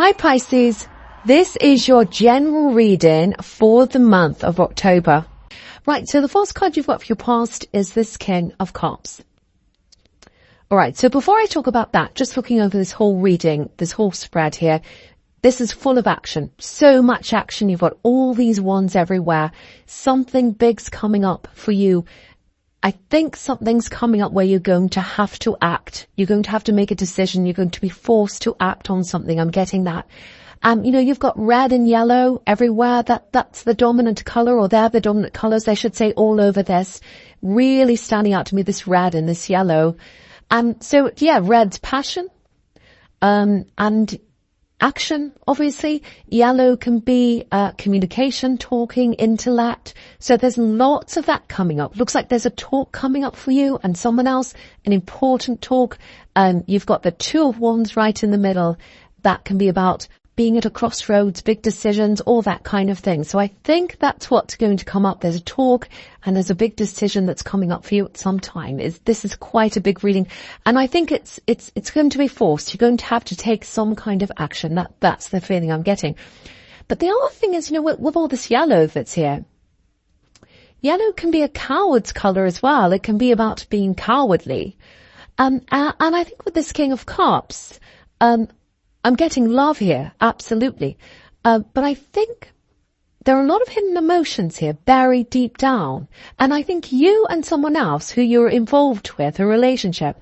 Hi Pisces, this is your general reading for the month of October. Right, so the first card you've got for your past is this King of Cups. Alright, so before I talk about that, just looking over this whole reading, this whole spread here, this is full of action. So much action. You've got all these wands everywhere. Something big's coming up for you. I think something's coming up where you're going to have to act. You're going to have to make a decision. You're going to be forced to act on something. I'm getting that. You've got red and yellow everywhere. That's the dominant color, or they're the dominant colors, I should say, all over this. Really standing out to me, this red and this yellow. So yeah, red's passion, and action, obviously. Yellow can be communication, talking, intellect. So there's lots of that coming up. Looks like there's a talk coming up for you and someone else, an important talk. You've got the Two of Wands right in the middle. That can be about being at a crossroads, big decisions, all that kind of thing. So I think that's what's going to come up. There's a talk and there's a big decision that's coming up for you at some time. This is quite a big reading. And I think it's going to be forced. You're going to have to take some kind of action. That's the feeling I'm getting. But the other thing is, with all this yellow that's here, yellow can be a coward's color as well. It can be about being cowardly. And I think with this King of Cups, I'm getting love here, absolutely. But I think there are a lot of hidden emotions here, buried deep down. And I think you and someone else who you're involved with, a relationship,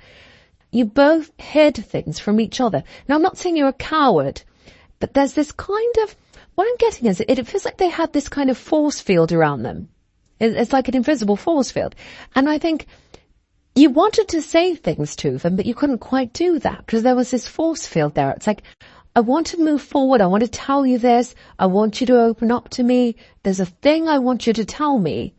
you both hid things from each other. Now, I'm not saying you're a coward, but there's this kind of, what I'm getting is it feels like they had this kind of force field around them. It's like an invisible force field. And I think you wanted to say things to them, but you couldn't quite do that because there was this force field there. It's like, I want to move forward. I want to tell you this. I want you to open up to me. There's a thing I want you to tell me.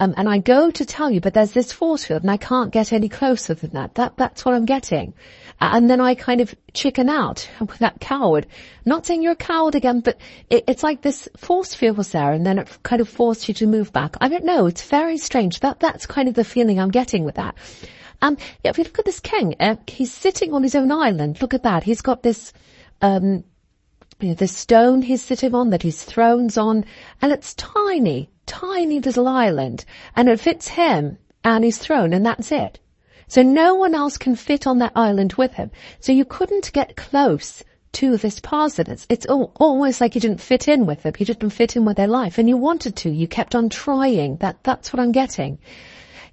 And I go to tell you, but there's this force field and I can't get any closer than that. That's what I'm getting. And then I kind of chicken out with that coward. Not saying you're a coward again, but it's like this force field was there and then it kind of forced you to move back. I don't know. It's very strange. That's kind of the feeling I'm getting with that. Yeah, if you look at this king, he's sitting on his own island. Look at that. He's got this, this stone he's sitting on that his throne's on, and it's tiny little island, and it fits him and his throne, and that's it. So no one else can fit on that island with him. So you couldn't get close to this person. It's almost like you didn't fit in with them. You didn't fit in with their life, and you wanted to. You kept on trying. That's what I'm getting.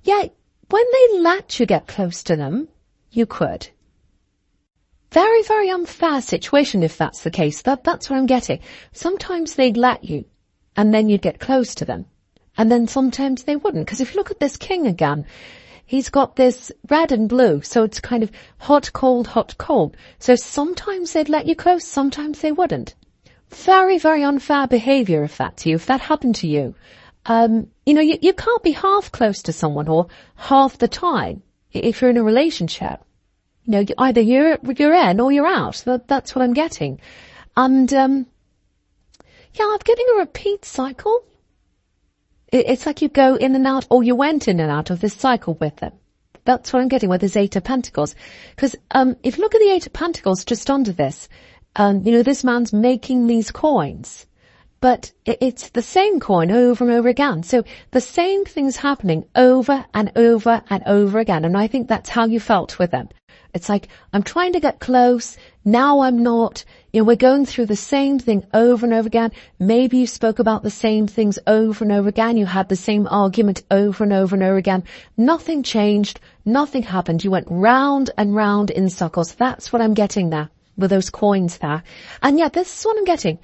Yeah, when they let you get close to them, you could. Very, very unfair situation if that's the case. That's what I'm getting. Sometimes they'd let you, and then you'd get close to them. And then sometimes they wouldn't. Because if you look at this king again, he's got this red and blue. So it's kind of hot, cold, hot, cold. So sometimes they'd let you close, sometimes they wouldn't. Very, very unfair behavior if that's you, if that happened to you. You can't be half close to someone or half the time if you're in a relationship. Either you're in or you're out. That's what I'm getting. And, I'm getting a repeat cycle. It's like you go in and out, or you went in and out of this cycle with them. That's what I'm getting with this Eight of Pentacles. Because, if you look at the Eight of Pentacles just under this, this man's making these coins. But it's the same coin over and over again. So the same thing's happening over and over and over again. And I think that's how you felt with them. It's like, I'm trying to get close. Now I'm not. We're going through the same thing over and over again. Maybe you spoke about the same things over and over again. You had the same argument over and over and over again. Nothing changed. Nothing happened. You went round and round in circles. That's what I'm getting there with those coins there. And yeah, this is what I'm getting.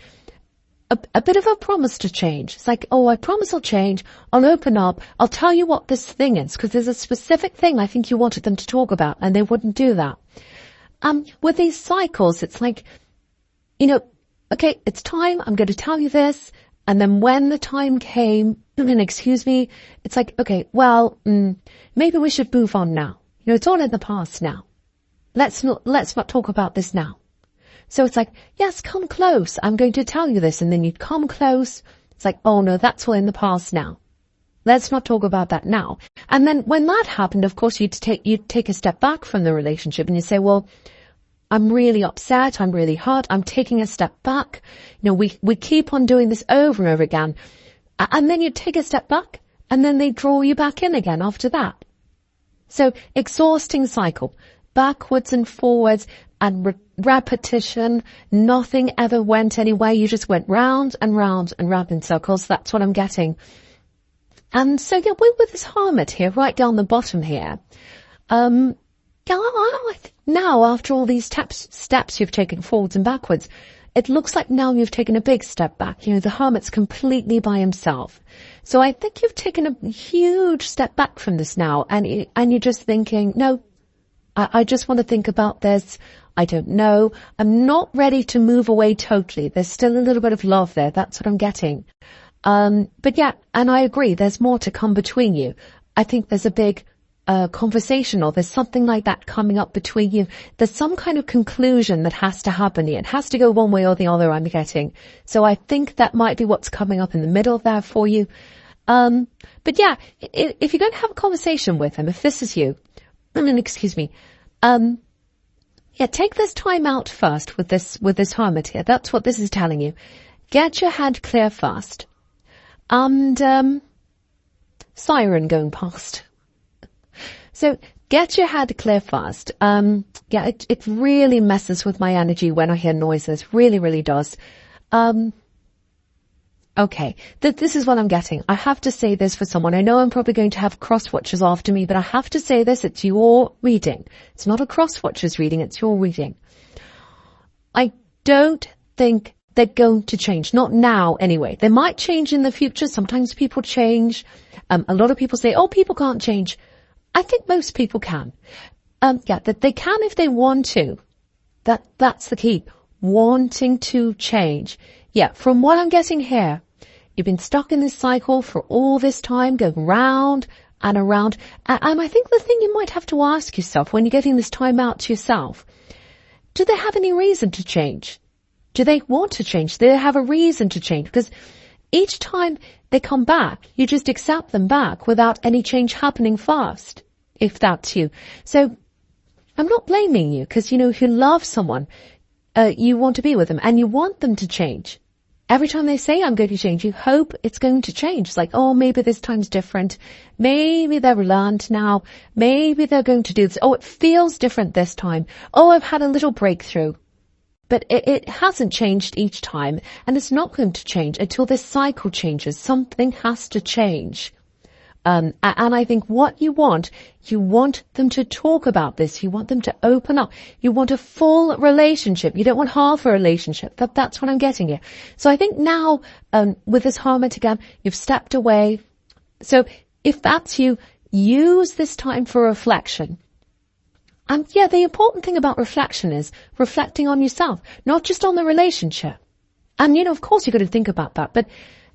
A bit of a promise to change. It's like, I promise I'll change. I'll open up. I'll tell you what this thing is, because there's a specific thing I think you wanted them to talk about, and they wouldn't do that. With these cycles, it's like, okay, it's time. I'm going to tell you this. And then when the time came, and excuse me, it's like, okay, well, maybe we should move on now. It's all in the past now. Let's not talk about this now. So it's like, yes, come close. I'm going to tell you this. And then you'd come close. It's like, oh no, that's all in the past now. Let's not talk about that now. And then when that happened, of course, you'd take a step back from the relationship and you say, well, I'm really upset. I'm really hurt. I'm taking a step back. You know, we keep on doing this over and over again. And then you take a step back and then they draw you back in again after that. So exhausting cycle, backwards and forwards and repetition. Nothing ever went anywhere. You just went round and round and round in circles. That's what I'm getting. And so yeah, with this Hermit here, right down the bottom here, now after all these steps you've taken forwards and backwards, it looks like now you've taken a big step back. You know, the Hermit's completely by himself. So I think you've taken a huge step back from this now, and you're just thinking, no, I just want to think about this. I don't know. I'm not ready to move away totally. There's still a little bit of love there. That's what I'm getting. But yeah, and I agree, there's more to come between you. I think there's a big conversation, or there's something like that coming up between you. There's some kind of conclusion that has to happen here. It has to go one way or the other, I'm getting. So I think that might be what's coming up in the middle there for you. But yeah, if you're going to have a conversation with him, if this is you, excuse me, yeah, take this time out first with this Hermit here. That's what this is telling you. Get your head clear first. And, siren going past. So get your head clear first. Yeah, it really messes with my energy when I hear noises. Really, really does. Okay. This is what I'm getting. I have to say this for someone. I know I'm probably going to have cross-watchers after me, but I have to say this. It's your reading. It's not a cross-watchers reading. It's your reading. I don't think they're going to change. Not now, anyway. They might change in the future. Sometimes people change. A lot of people say, oh, people can't change. I think most people can. Yeah, that they can if they want to. That's the key. Wanting to change. Yeah, from what I'm getting here, you've been stuck in this cycle for all this time, going round and around. And I think the thing you might have to ask yourself when you're getting this time out to yourself, do they have any reason to change? Do they want to change? Do they have a reason to change? Because each time they come back, you just accept them back without any change happening first, if that's you. So I'm not blaming you, because, you know, if you love someone, you want to be with them and you want them to change. Every time they say, I'm going to change, you hope it's going to change. It's like, oh, maybe this time's different. Maybe they've learned now. Maybe they're going to do this. Oh, it feels different this time. Oh, I've had a little breakthrough. But it hasn't changed each time, and it's not going to change until this cycle changes. Something has to change. And I think what you want them to talk about this. You want them to open up. You want a full relationship. You don't want half a relationship. That's what I'm getting here. So I think now, with this Hermit again, you've stepped away. So if that's you, use this time for reflection. And yeah, the important thing about reflection is reflecting on yourself, not just on the relationship. And, you know, of course you've got to think about that, but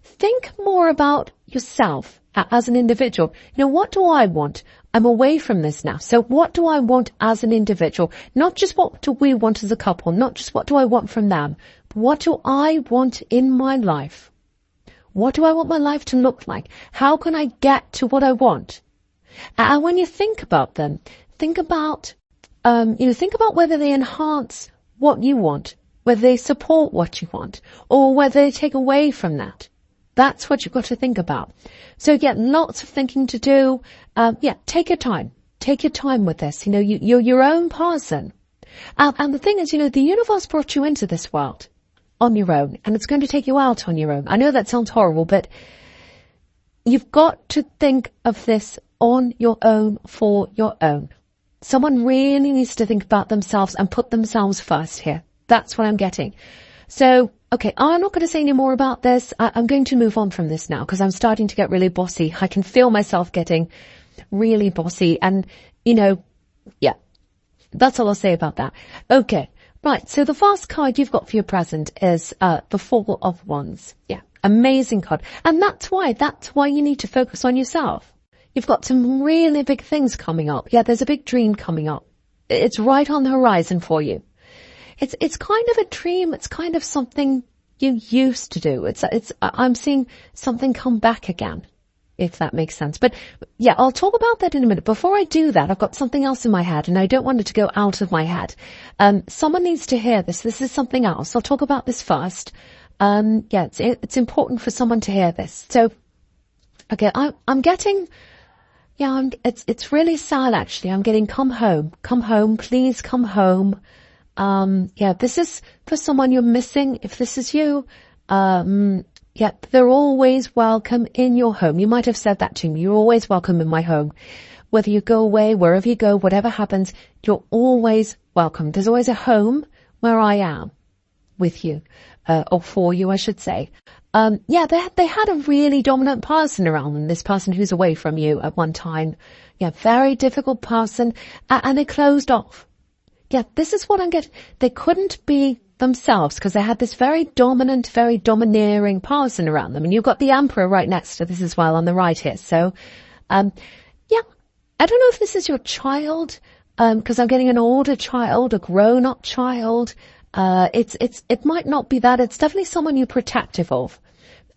think more about yourself as an individual. You know, what do I want? I'm away from this now. So what do I want as an individual? Not just what do we want as a couple, not just what do I want from them, but what do I want in my life? What do I want my life to look like? How can I get to what I want? And when you think about them, think about whether they enhance what you want, whether they support what you want, or whether they take away from that. That's what you've got to think about. So yeah, lots of thinking to do. Yeah, take your time. Take your time with this. You know, you're your own person. And the thing is, you know, the universe brought you into this world on your own, and it's going to take you out on your own. I know that sounds horrible, but you've got to think of this on your own, for your own. Someone really needs to think about themselves and put themselves first here. That's what I'm getting. So, okay, I'm not going to say any more about this. I'm going to move on from this now because I'm starting to get really bossy. I can feel myself getting really bossy. And, you know, yeah, that's all I'll say about that. Okay, right. So the first card you've got for your present is the Four of Wands. Yeah, amazing card. And that's why you need to focus on yourself. You've got some really big things coming up. Yeah, there's a big dream coming up. It's right on the horizon for you. It's kind of a dream. It's kind of something you used to do. I'm seeing something come back again. if that makes sense. But yeah, I'll talk about that in a minute. Before I do that, I've got something else in my head, and I don't want it to go out of my head. Someone needs to hear this. This is something else. I'll talk about this first. Yeah, it's important for someone to hear this. So, okay, I'm getting, yeah, it's really sad actually. I'm getting come home, please come home. Yeah, this is for someone you're missing. If this is you, yeah, they're always welcome in your home. You might have said that to me. You're always welcome in my home. Whether you go away, wherever you go, whatever happens, you're always welcome. There's always a home where I am with you, or for you, I should say. Yeah, they had a really dominant person around them, this person who's away from you at one time. Yeah, very difficult person, and they closed off. Yeah, this is what I'm getting. They couldn't be themselves because they had this very dominant, very domineering person around them. And you've got the Emperor right next to this as well on the right here. So, yeah, I don't know if this is your child, because I'm getting an older child, a grown-up child. It might not be that. It's definitely someone you're protective of,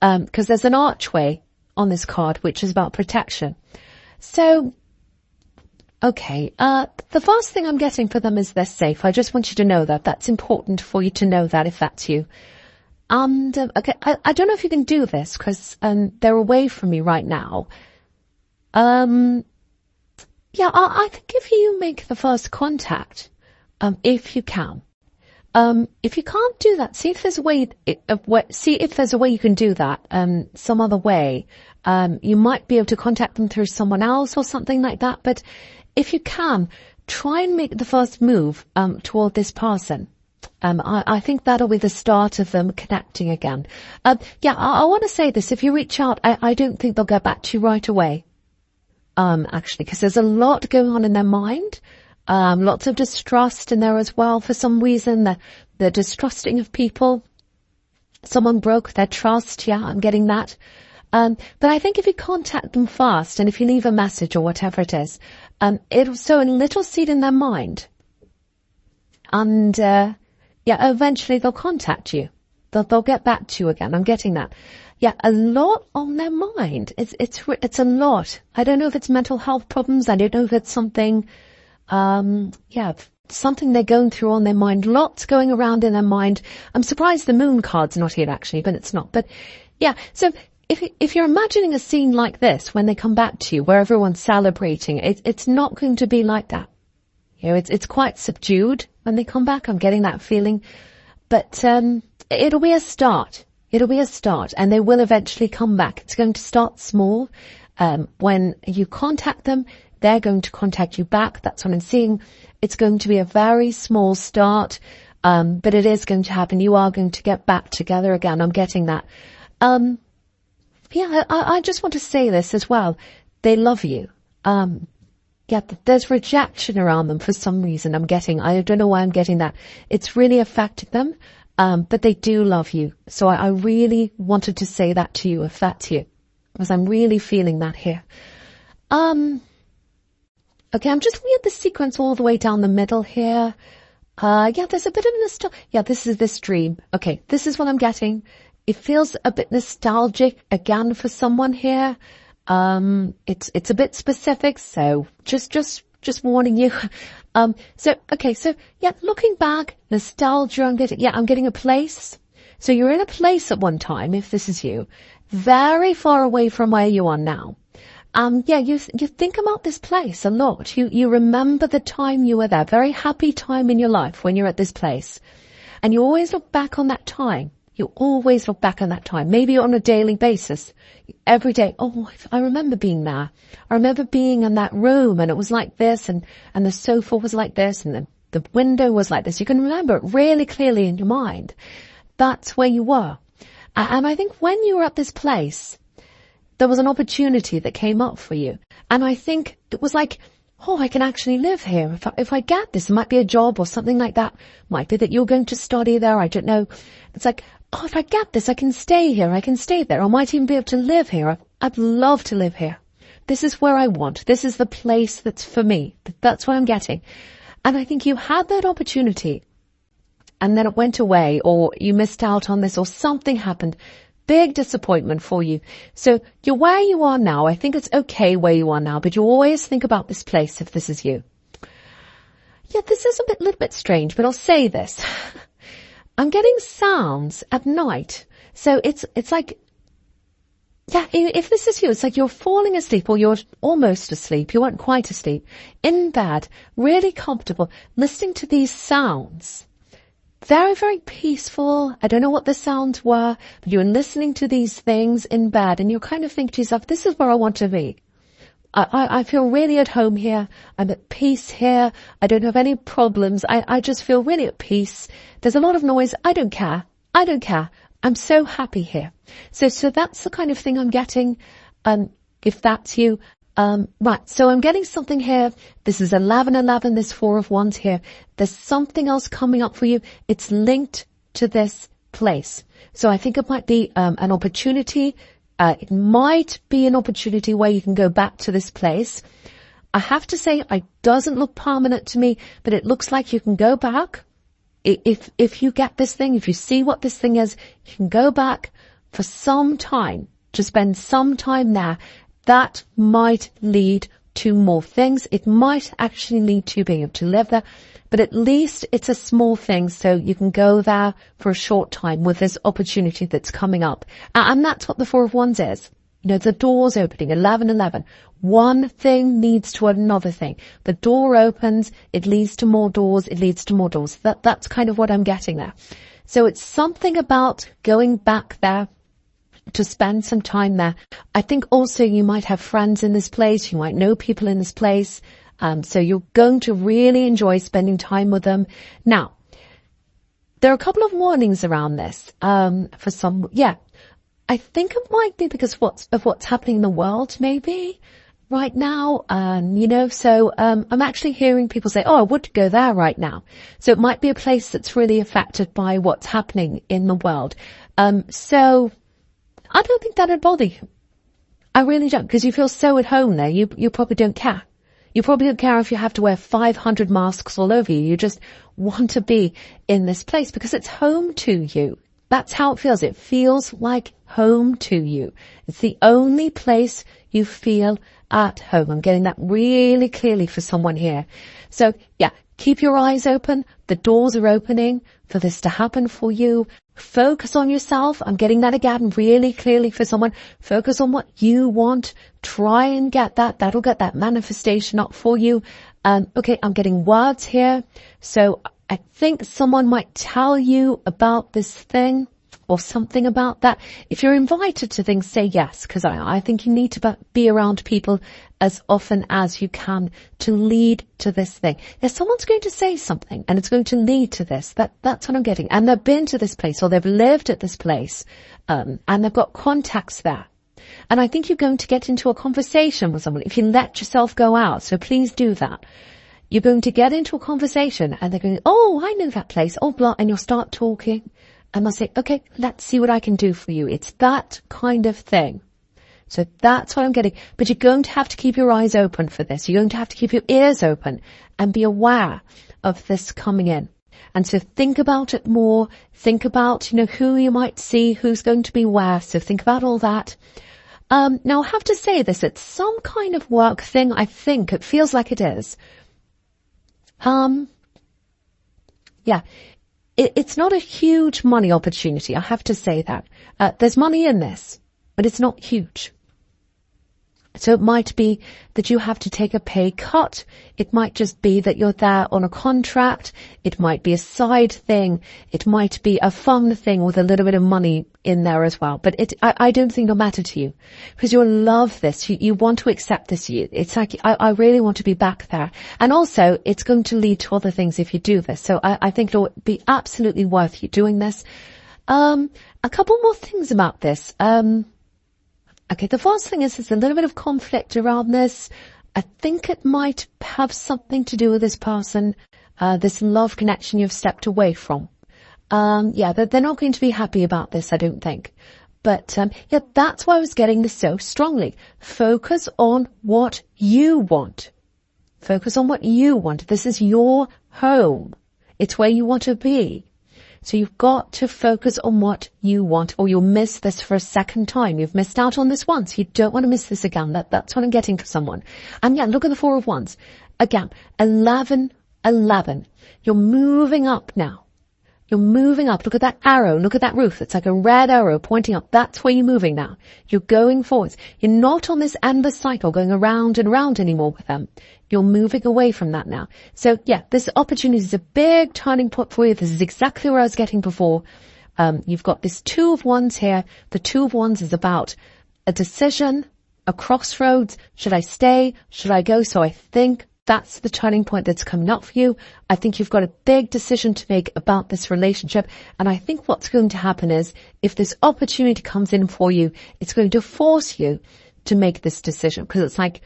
because there's an archway on this card, which is about protection. So, okay, the first thing I'm getting for them is they're safe. I just want you to know that. That's important for you to know that if that's you. And, okay, I don't know if you can do this because, they're away from me right now. Yeah, I think if you make the first contact, if you can. If you can't do that, see if there's a way, you can do that, some other way. You might be able to contact them through someone else or something like that. But if you can, try and make the first move, toward this person. I think that'll be the start of them connecting again. Yeah, I want to say this. If you reach out, I don't think they'll get back to you right away. Actually, because there's a lot going on in their mind. Lots of distrust in there as well. For some reason, they're distrusting of people. Someone broke their trust. Yeah, I'm getting that. But I think if you contact them fast and if you leave a message or whatever it is, it'll sow a little seed in their mind. And, yeah, eventually they'll contact you. They'll get back to you again. I'm getting that. Yeah, a lot on their mind. It's a lot. I don't know if it's mental health problems. I don't know if it's something, yeah, something they're going through on their mind. Lots going around in their mind. I'm surprised the moon card's not here actually, but it's not. But yeah, so if you're imagining a scene like this when they come back to you, where everyone's celebrating, it's not going to be like that. You know, it's quite subdued when they come back. I'm getting that feeling, but it'll be a start. It'll be a start, and they will eventually come back. It's going to start small. When you contact them, they're going to contact you back. That's what I'm seeing. It's going to be a very small start, but it is going to happen. You are going to get back together again. I'm getting that. Yeah, I just want to say this as well. They love you. Yeah, there's rejection around them for some reason. I don't know why I'm getting that. It's really affected them. But they do love you. So I really wanted to say that to you if that's you, because I'm really feeling that here. Okay, I'm just looking at the sequence all the way down the middle here. Yeah, there's a bit of nostalgia. Yeah, this is this dream. Okay, this is what I'm getting. It feels a bit nostalgic again for someone here. It's a bit specific, so just warning you. So yeah, looking back, nostalgia, I'm getting a place. So you're in a place at one time, if this is you, very far away from where you are now. Yeah, you think about this place a lot. You remember the time you were there, very happy time in your life when you're at this place. And you always look back on that time. You always look back on that time, maybe on a daily basis, every day. Oh, I remember being there. I remember being in that room and it was like this and the sofa was like this and the window was like this. You can remember it really clearly in your mind. That's where you were. And I think when you were at this place, there was an opportunity that came up for you. And I think it was like, oh, I can actually live here. If I get this, it might be a job or something like that. Might be that you're going to study there. I don't know. It's like, oh, if I get this, I can stay here. I can stay there. I might even be able to live here. I'd love to live here. This is where I want. This is the place that's for me. That's what I'm getting. And I think you had that opportunity and then it went away or you missed out on this or something happened. big disappointment for you. So you're where you are now. I think it's okay where you are now, but you always think about this place if this is you. Yeah, this is a little bit strange, but I'll say this. I'm getting sounds at night. So it's like, yeah, if this is you, it's like you're falling asleep or you're almost asleep. You weren't quite asleep. In bed, really comfortable, listening to these sounds. Very, very peaceful. I don't know what the sounds were, but you're listening to these things in bed and you kind of think to yourself, this is where I want to be. I feel really at home here. I'm at peace here. I don't have any problems. I just feel really at peace. There's a lot of noise. I don't care. I don't care. I'm so happy here. So that's the kind of thing I'm getting, if that's you. Right, so I'm getting something here. This is 1111, this 4 of Wands here. There's something else coming up for you. It's linked to this place. So I think it might be an opportunity. It might be an opportunity where you can go back to this place. I have to say, it doesn't look permanent to me, but it looks like you can go back. If you get this thing, if you see what this thing is, you can go back for some time, to spend some time there. That might lead to more things. It might actually lead to being able to live there, but at least it's a small thing, so you can go there for a short time with this opportunity that's coming up. And that's what the 4 of Wands is. You know, the door's opening, 1111. One thing leads to another thing. The door opens, it leads to more doors, it leads to more doors. That's kind of what I'm getting there. So it's something about going back there to spend some time there. I think also you might have friends in this place, you might know people in this place, so you're going to really enjoy spending time with them. Now, there are a couple of warnings around this, for some, yeah. I think it might be because of what's happening in the world, maybe, right now, you know, so, I'm actually hearing people say, oh, I would go there right now. So it might be a place that's really affected by what's happening in the world. So I don't think that'd bother you. I really don't, because you feel so at home there. You probably don't care. You probably don't care if you have to wear 500 masks all over you. You just want to be in this place because it's home to you. That's how it feels. It feels like home to you. It's the only place you feel at home. I'm getting that really clearly for someone here. So yeah, keep your eyes open. The doors are opening for this to happen for you. Focus on yourself. I'm getting that again really clearly for someone. Focus on what you want. Try and get that. That'll get that manifestation up for you. Okay, I'm getting words here. So I think someone might tell you about this thing or something about that. If you're invited to things, say yes, because I think you need to be around people as often as you can to lead to this thing. If someone's going to say something and it's going to lead to this, that's what I'm getting. And they've been to this place or they've lived at this place, and they've got contacts there. And I think you're going to get into a conversation with someone if you let yourself go out. So please do that. You're going to get into a conversation and they're going, oh, I know that place, oh, blah, and you'll start talking and they'll say, okay, let's see what I can do for you. It's that kind of thing. So that's what I'm getting. But you're going to have to keep your eyes open for this. You're going to have to keep your ears open and be aware of this coming in. And so think about it more. Think about, you know, who you might see, who's going to be where. So think about all that. Now I have to say this, it's some kind of work thing. I think it feels like it is. Yeah, it's not a huge money opportunity. I have to say that. There's money in this, but it's not huge. So it might be that you have to take a pay cut. It might just be that you're there on a contract. It might be a side thing. It might be a fun thing with a little bit of money in there as well. But I don't think it'll matter to you because you'll love this. You want to accept this. It's like, I really want to be back there. And also it's going to lead to other things if you do this. So I think it'll be absolutely worth you doing this. A couple more things about this. Okay, the first thing is there's a little bit of conflict around this. I think it might have something to do with this person, this love connection you've stepped away from. Yeah, they're not going to be happy about this, I don't think. But, yeah, that's why I was getting this so strongly. Focus on what you want. Focus on what you want. This is your home. It's where you want to be. So you've got to focus on what you want, or you'll miss this for a second time. You've missed out on this once. You don't want to miss this again. That's what I'm getting for someone. And yeah, look at the Four of Wands. Again, 11, 11. You're moving up now. You're moving up. Look at that arrow. Look at that roof. It's like a red arrow pointing up. That's where you're moving now. You're going forwards. You're not on this endless cycle going around and around anymore with them. You're moving away from that now. So yeah, this opportunity is a big turning point for you. This is exactly where I was getting before. You've got this Two of Wands here. The Two of Wands is about a decision, a crossroads. Should I stay? Should I go? So I think that's the turning point that's coming up for you. I think you've got a big decision to make about this relationship. And I think what's going to happen is, if this opportunity comes in for you, it's going to force you to make this decision. Because it's like,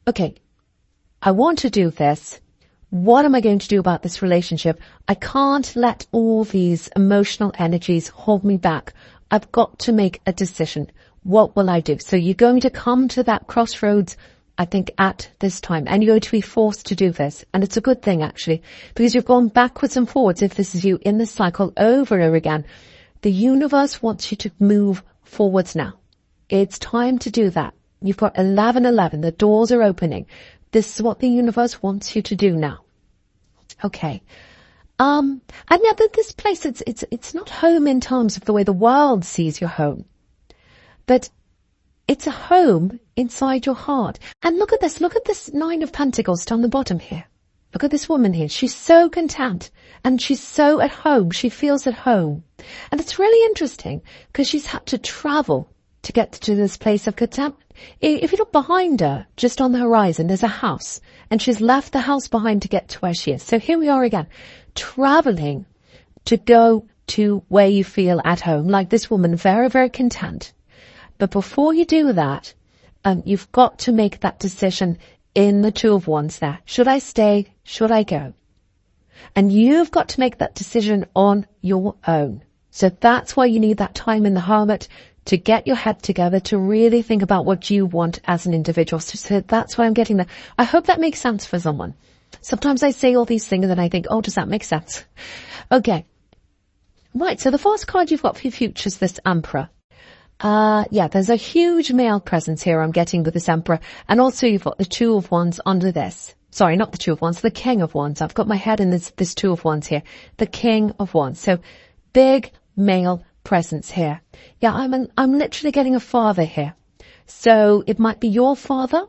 okay, I want to do this. What am I going to do about this relationship? I can't let all these emotional energies hold me back. I've got to make a decision. What will I do? So you're going to come to that crossroads, I think, at this time, and you're going to be forced to do this. And it's a good thing, actually, because you've gone backwards and forwards. If this is you in this cycle over and over again, the universe wants you to move forwards now. It's time to do that. You've got 11, 11. The doors are opening. This is what the universe wants you to do now. Okay. And yeah, this place, it's not home in terms of the way the world sees your home, but it's a home inside your heart. And look at this Nine of Pentacles down the bottom here. Look at this woman here. She's so content and she's so at home. She feels at home. And it's really interesting because she's had to travel to get to this place of content. If you look behind her, just on the horizon, there's a house, and she's left the house behind to get to where she is. So here we are again, traveling to go to where you feel at home, like this woman, very, very content. But before you do that, you've got to make that decision in the Two of Wands there. Should I stay? Should I go? And you've got to make that decision on your own. So that's why you need that time in the Hermit to get your head together, to really think about what you want as an individual. So that's why I'm getting there. I hope that makes sense for someone. Sometimes I say all these things and then I think, oh, does that make sense? Okay. Right, so the first card you've got for your future is this Emperor. Yeah, there's a huge male presence here I'm getting with this Emperor. And also you've got the Two of Wands under this. Sorry, not the Two of Wands, the King of Wands. I've got my head in this Two of Wands here. The King of Wands. So big male presence here. Yeah, I'm literally getting a father here. So it might be your father.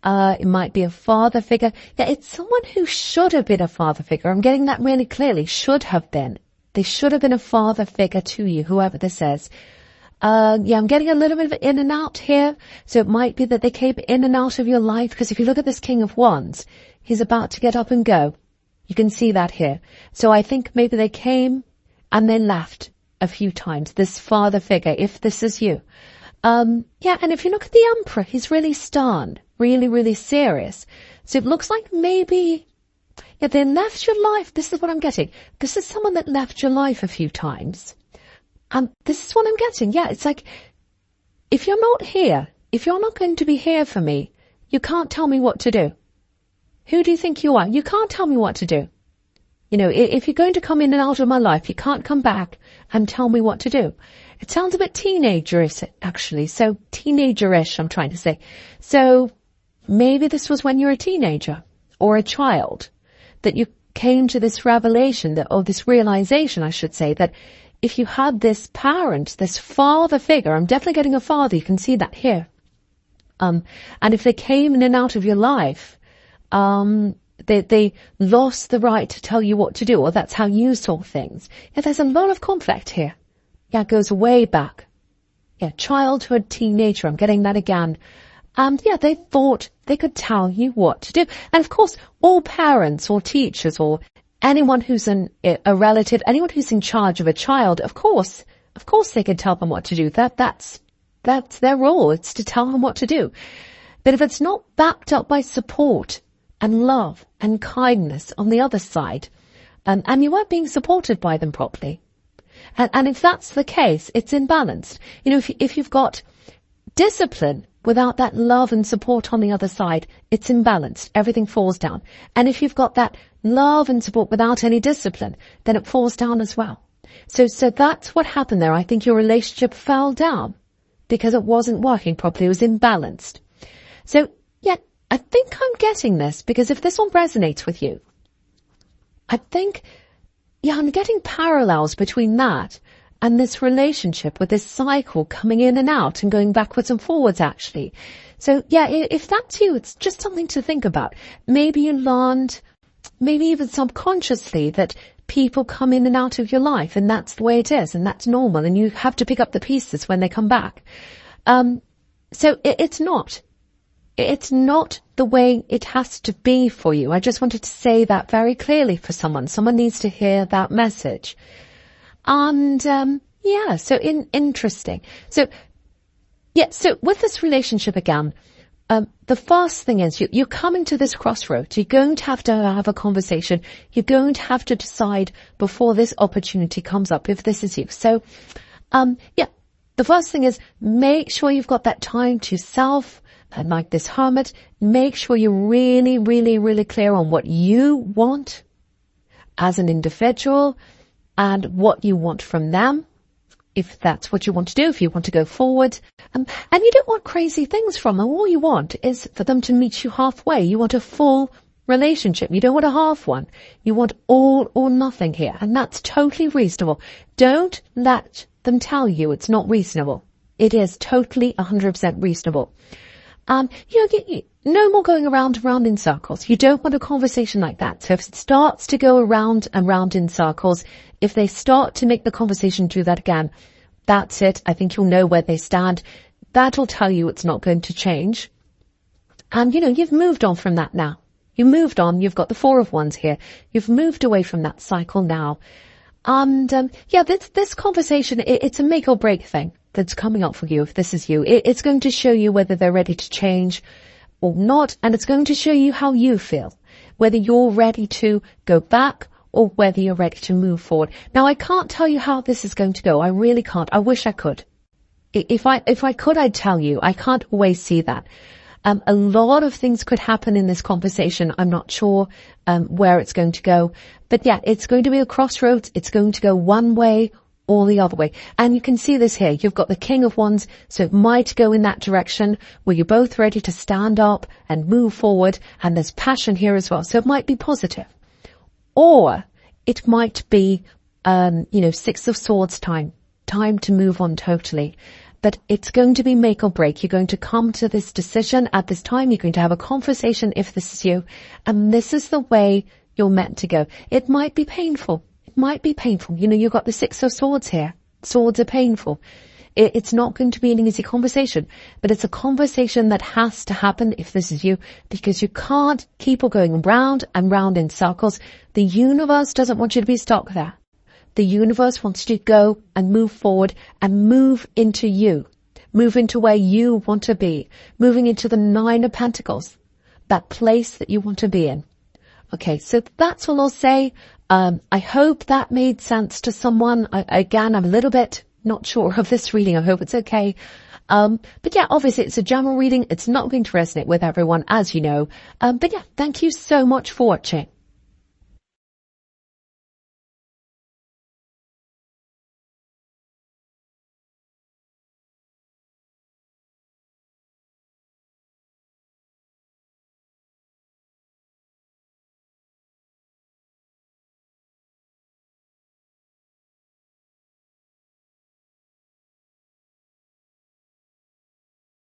It might be a father figure. Yeah, it's someone who should have been a father figure. I'm getting that really clearly. Should have been. They should have been a father figure to you, whoever this is. Yeah, I'm getting a little bit of in and out here. So it might be that they came in and out of your life, because if you look at this King of Wands, he's about to get up and go. You can see that here. So I think maybe they came and they left a few times, this father figure, if this is you. Yeah, and if you look at the Emperor, he's really stern, really, really serious. So it looks like maybe, yeah, they left your life. This is what I'm getting. This is someone that left your life a few times. And this is what I'm getting. Yeah, it's like, if you're not here, if you're not going to be here for me, you can't tell me what to do. Who do you think you are? You can't tell me what to do. You know, if you're going to come in and out of my life, you can't come back and tell me what to do. It sounds a bit teenagerish, actually. So teenagerish, I'm trying to say. So maybe this was when you were a teenager or a child that you came to this revelation that, or this realization, I should say, that if you had this parent, this father figure, I'm definitely getting a father. You can see that here. And if they came in and out of your life, they lost the right to tell you what to do, or that's how you saw things. Yeah, there's a lot of conflict here. Yeah, it goes way back. Yeah, childhood, teenager, I'm getting that again. And yeah, they thought they could tell you what to do. And of course, all parents or teachers or anyone who's a relative, anyone who's in charge of a child, of course they can tell them what to do. That's their role. It's to tell them what to do. But if it's not backed up by support and love and kindness on the other side, and you weren't being supported by them properly, and if that's the case, it's imbalanced. You know, if you've got discipline without that love and support on the other side, it's imbalanced. Everything falls down. And if you've got that love and support without any discipline, then it falls down as well. So that's what happened there. I think your relationship fell down because it wasn't working properly. It was imbalanced. So, yeah, I think I'm getting this, because if this one resonates with you, I think, yeah, I'm getting parallels between that and this relationship with this cycle coming in and out and going backwards and forwards, actually. So, yeah, if that's you, it's just something to think about. Maybe you learned, maybe even subconsciously, that people come in and out of your life, and that's the way it is, and that's normal, and you have to pick up the pieces when they come back. So it's not the way it has to be for you. I just wanted to say that very clearly for someone. Someone needs to hear that message. And, yeah, so interesting. So, yeah, so with this relationship again, the first thing is you're coming to this crossroads. You're going to have a conversation. You're going to have to decide before this opportunity comes up if this is you. So, yeah, the first thing is make sure you've got that time to self, and like this hermit, make sure you're really, really, really clear on what you want as an individual and what you want from them, if that's what you want to do, if you want to go forward. And you don't want crazy things from them. All you want is for them to meet you halfway. You want a full relationship. You don't want a half one. You want all or nothing here. And that's totally reasonable. Don't let them tell you it's not reasonable. It is totally 100% reasonable. No more going around and round in circles. You don't want a conversation like that. So if it starts to go around and round in circles, if they start to make the conversation do that again, that's it. I think you'll know where they stand. That'll tell you it's not going to change. And, you've moved on from that now. You moved on. You've got the Four of Wands here. You've moved away from that cycle now. And, yeah, this conversation, it's a make or break thing that's coming up for you if this is you. It's going to show you whether they're ready to change or not, and it's going to show you how you feel, whether you're ready to go back or whether you're ready to move forward. Now, I can't tell you how this is going to go. I really can't. I wish I could. If I could, I'd tell you. I can't always see that. A lot of things could happen in this conversation. I'm not sure where it's going to go. But yeah, it's going to be a crossroads. It's going to go one way or the other way. And you can see this here. You've got the King of Wands, so it might go in that direction where you're both ready to stand up and move forward, and there's passion here as well. So it might be positive. Or it might be, Six of Swords time to move on totally. But it's going to be make or break. You're going to come to this decision at this time. You're going to have a conversation if this is you. And this is the way you're meant to go. It might be painful. Might be painful. You've got the Six of Swords here. Swords are painful. It's not going to be an easy conversation, but it's a conversation that has to happen if this is you, because you can't keep on going round and round in circles. The universe doesn't want you to be stuck there. The universe wants you to go and move forward and move into you. Move into where you want to be. Moving into the Nine of Pentacles, that place that you want to be in. Okay, so that's all I'll say. I hope that made sense to someone. Again, I'm a little bit not sure of this reading. I hope it's okay. But yeah, obviously it's a general reading. It's not going to resonate with everyone, as you know. But yeah, thank you so much for watching.